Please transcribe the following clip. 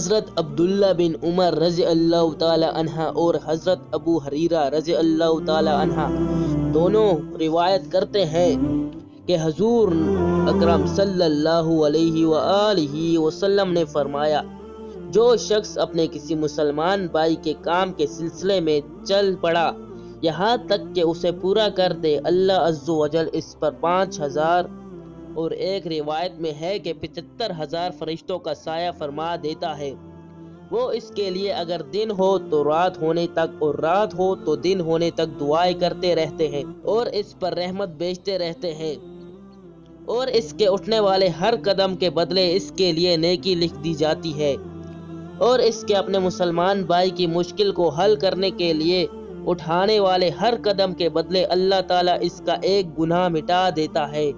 حضرت عبداللہ بن عمر رضی اللہ تعالی عنہ اور حضرت ابو ہریرہ رضی اللہ تعالی عنہ دونوں روایت کرتے ہیں کہ حضور اکرم صلی اللہ علیہ وآلہ وسلم نے فرمایا، جو شخص اپنے کسی مسلمان بھائی کے کام کے سلسلے میں چل پڑا یہاں تک کہ اسے پورا کر دے، اللہ عز و جل اس پر 5000 اور ایک روایت میں ہے کہ 75,000 فرشتوں کا سایہ فرما دیتا ہے۔ وہ اس کے لیے اگر دن ہو تو رات ہونے تک اور رات ہو تو دن ہونے تک دعائیں کرتے رہتے ہیں اور اس پر رحمت بھیجتے رہتے ہیں، اور اس کے اٹھنے والے ہر قدم کے بدلے اس کے لیے نیکی لکھ دی جاتی ہے، اور اس کے اپنے مسلمان بھائی کی مشکل کو حل کرنے کے لیے اٹھانے والے ہر قدم کے بدلے اللہ تعالیٰ اس کا ایک گناہ مٹا دیتا ہے۔